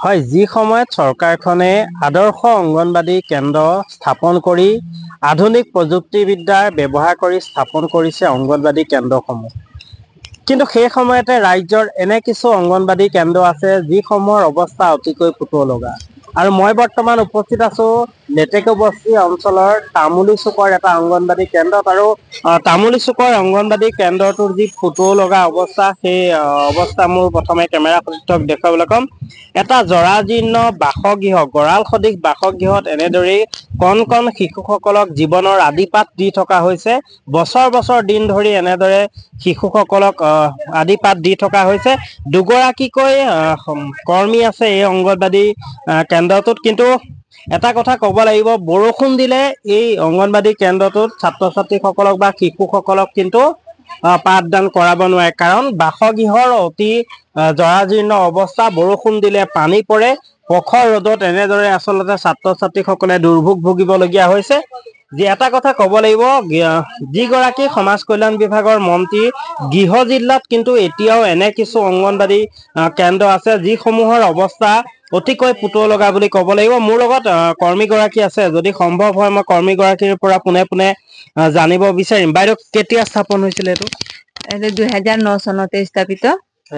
হয়, যি সময়ত চৰকাৰখনে আদৰ্শ অংগনবাদী কেন্দ্ৰ স্থাপন কৰি আধুনিক প্ৰযুক্তিবিদ্যাৰ ব্যৱহাৰ কৰি স্থাপন কৰিছে অংগনবাদী কেন্দ্ৰসমূহ। কিন্তু সেই সময়তে ৰাজ্যৰ এনে কিছু অংগনবাদী কেন্দ্ৰ আছে যিসমূহৰ অৱস্থা অতিকৈ পুতৌলগা। আৰু মই বৰ্তমান উপস্থিত আছো লেটেকুবস্তি অঞ্চলৰ তামুলী চুকৰ এটা অংগনবাদী কেন্দ্ৰত। আৰু তামুলী চুকৰ অংগনবাদী কেন্দ্ৰটোৰ যি পুতৌলগা অৱস্থা, সেই অৱস্থা মোৰ প্ৰথমে কেমেৰা সতীৰ্থক দেখুৱাবলৈ ক'ম। এটা জৰাজীৰ্ণ বাসগৃহ, গঁৰাল সদৃশ বাসগৃহত এনেদৰেই কণ কণ শিশুসকলক জীৱনৰ আদিপাঠ দি থকা হৈছে। বছৰ বছৰ দিন ধৰি এনেদৰে শিশুসকলক আদিপাঠ দি থকা হৈছে। দুগৰাকীকৈ কৰ্মী আছে এই অংগনবাদী কেন্দ্ৰটোত। কিন্তু এটা কথা ক'ব লাগিব, বৰষুণ দিলে এই অংগনবাদী কেন্দ্ৰটোত ছাত্ৰ ছাত্ৰীসকলক বা শিশুসকলক কিন্তু পাঠদান কৰাব নোৱাৰে, কাৰণ বাসগৃহৰ অতি জৰাজীৰ্ণ অৱস্থা। বৰষুণ দিলে পানী পৰে, প্ৰখৰ ৰ'দত এনেদৰে আচলতে ছাত্ৰ ছাত্ৰীসকলে দুৰ্ভোগ ভুগিবলগীয়া হৈছে। যি এটা কথা ক'ব লাগিব, যিগৰাকী সমাজ কল্যাণ বিভাগৰ মন্ত্ৰী, গৃহ জিলাত কিন্তু এতিয়াও এনে কিছু অংগনবাদী কেন্দ্ৰ আছে যিসমূহৰ অৱস্থা অতিকৈ পুতৌলগা বুলি ক'ব লাগিব। মোৰ লগত কৰ্মীগৰাকী আছে, যদি সম্ভৱ হয় মই কৰ্মীগৰাকীৰ পৰা পোনে পোনে জানিব বিচাৰিম। বাইদেউ, কেতিয়া স্থাপন হৈছিলে এইটো? 2009 চনতে স্থাপিত।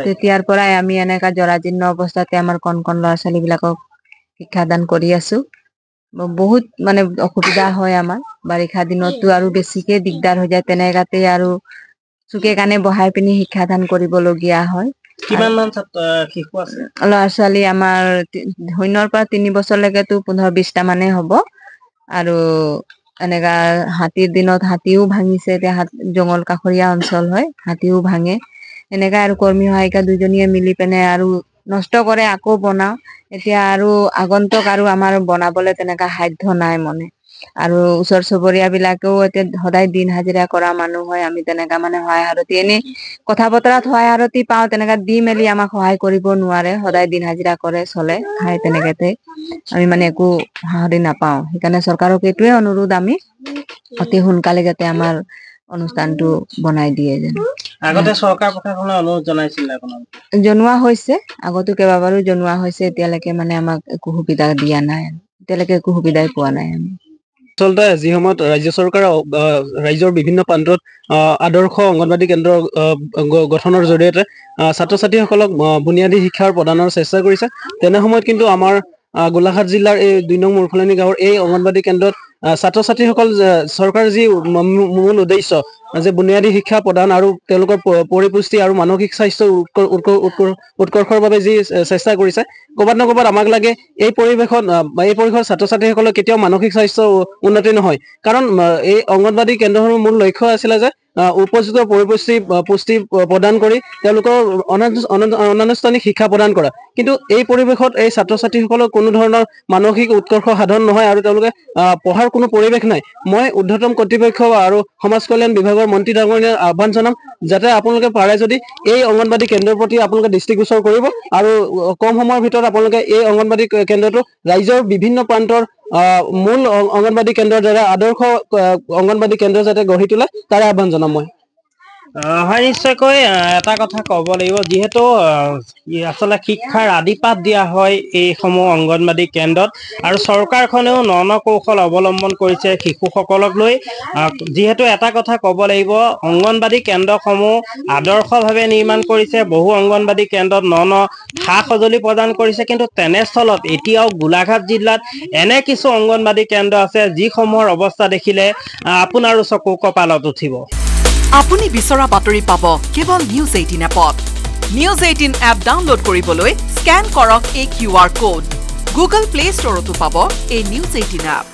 তেতিয়াৰ পৰাই আমি এনেকা জৰাজীৰ্ণ অৱস্থাতে আমাৰ কণ কণ ল'ৰা ছোৱালী বিলাকক শিক্ষাদান কৰি আছো। বহুত মানে অসুবিধা হয় আমাৰ, বাৰিষা দিনতো আৰু বেছিকে দিগদাৰ হৈ যায়। তেনেকাতে আৰু চুকে কাণে বহাই পিনি শিক্ষাদান কৰিবলগীয়া হয়। কিমান মান শিশু আছে? ল'ৰা ছোৱালী আমাৰ 0 পৰা 3 বছৰলৈকেতো 15-20টা মানে হ'ব। আৰু এনেকা হাতীৰ দিনত হাতীও ভাঙিছে। এতিয়া জংগল কাষৰীয়া অঞ্চল হয়, হাতীও ভাঙে। এনেকা আৰু কৰ্মী সহায়িকা দুজনীয়ে মিলি পিনে আৰু নষ্ট কৰে, আকৌ বনাও। এতিয়া আৰু আগন্তক আৰু আমাৰ বনাবলে তেনেকা সাধ্য নাই মানে। আৰু ওচৰ চুবুৰীয়া বিলাকেও এতিয়া সদায় দিন হাজিৰা কৰা মানুহ হয়। আমি তেনেকা মানে সহায় হাৰতি এনেই কথা বতৰাত সহায় হাৰতি পাওঁ, তেনেকা দি মেলি আমাক সহায় কৰিব নোৱাৰে। সদায় দিন হাজিৰা কৰে, চলে, খাই, তেনেকাতে আমি মানে একো সহাৰি নাপাওঁ। সেইকাৰণে চৰকাৰক এইটোৱে অনুৰোধ, আমি অতি সোনকালে যাতে আমাৰ অনুষ্ঠানটো বনাই দিয়ে যেন। আগতে চৰকাৰ প্ৰশাসনে অনুৰোধ জনাইছিল আপোনালোকে? জনোৱা হৈছে, আগতো কেইবাবাৰো জনোৱা হৈছে। এতিয়ালৈকে মানে আমাক একো সুবিধা দিয়া নাই, এতিয়ালৈকে একো সুবিধাই পোৱা নাই আমি। আচলতে যি সময়ত ৰাজ্য চৰকাৰে ৰাজ্যৰ বিভিন্ন প্ৰান্তত আদৰ্শ অংগনবাদী কেন্দ্ৰ গঠনৰ জৰিয়তে ছাত্ৰ ছাত্ৰীসকলক বুনিয়াদী শিক্ষাৰ প্ৰদানৰ চেষ্টা কৰিছে, তেনে সময়ত কিন্তু আমাৰ গোলাঘাট জিলাৰ এই 2 নং মুৰফলানি গাঁৱৰ এই অংগনবাদী কেন্দ্ৰত ছাত্ৰ ছাত্ৰীসকল চৰকাৰৰ যি মূল উদ্দেশ্য যে বুনিয়াদী শিক্ষা প্ৰদান আৰু তেওঁলোকৰ পৰিপুষ্টি আৰু মানসিক স্বাস্থ্য উৎকৰ্ষৰ বাবে যি চেষ্টা কৰিছে, ক'ৰবাত ন ক'ৰবাত আমাক লাগে এই পৰিৱেশত ছাত্ৰ ছাত্ৰীসকলৰ কেতিয়াও মানসিক স্বাস্থ্য উন্নতি নহয়। কাৰণ এই অংগনবাদী কেন্দ্ৰসমূহৰ মূল লক্ষ্য আছিলে যে উপযুক্ত পুষ্টি প্ৰদান কৰি তেওঁলোকৰ অনানুষ্ঠানিক শিক্ষা প্ৰদান কৰা। কিন্তু এই পৰিৱেশত এই ছাত্ৰ ছাত্ৰীসকলৰ কোনো ধৰণৰ মানসিক উৎকৰ্ষ সাধন নহয় আৰু তেওঁলোকে পঢ়াৰ কোনো পৰিৱেশ নাই। মই ঊৰ্ধ্বতম কৰ্তৃপক্ষ আৰু সমাজ কল্যাণ বিভাগৰ মন্ত্ৰী ডাঙৰীয়াক আহ্বান জনাম, যাতে আপোনালোকে পাৰে যদি এই অংগনবাদী কেন্দ্ৰৰ প্ৰতি আপোনালোকে দৃষ্টিগোচৰ কৰিব আৰু কম সময়ৰ ভিতৰত আপোনালোকে এই অংগনবাদী কেন্দ্ৰটো ৰাজ্যৰ বিভিন্ন প্ৰান্তৰ মূল অংগনবাদী কেন্দ্ৰৰ দ্বাৰা আদৰ্শ অংগনবাদী কেন্দ্ৰ যাতে গঢ়ি তোলে, তাৰে আহ্বান জনাম মই। হয়, নিশ্চয়কৈ এটা কথা ক'ব লাগিব, যিহেতু আচলতে শিক্ষাৰ আদিপাঠ দিয়া হয় এইসমূহ অংগনবাদী কেন্দ্ৰত, আৰু চৰকাৰখনেও ন কৌশল অৱলম্বন কৰিছে শিশুসকলক লৈ। যিহেতু এটা কথা ক'ব লাগিব, অংগনবাদী কেন্দ্ৰসমূহ আদৰ্শভাৱে নিৰ্মাণ কৰিছে, বহু অংগনবাদী কেন্দ্ৰত ন সা সঁজুলি প্ৰদান কৰিছে। কিন্তু তেনেস্থলত এতিয়াও গোলাঘাট জিলাত এনে কিছু অংগনবাদী কেন্দ্ৰ আছে যিসমূহৰ অৱস্থা দেখিলে আপোনাৰো চকু কপালত উঠিব। আপুনি বিচৰা বাতৰি পাব কেৱল নিউজ 18 এপত। নিউজ 18 এপ ডাউনলোড কৰিবলৈ স্কেন কৰক এই QR কোড। গুগল প্লে ষ্টৰতো পাব এই নিউজ 18 এপ।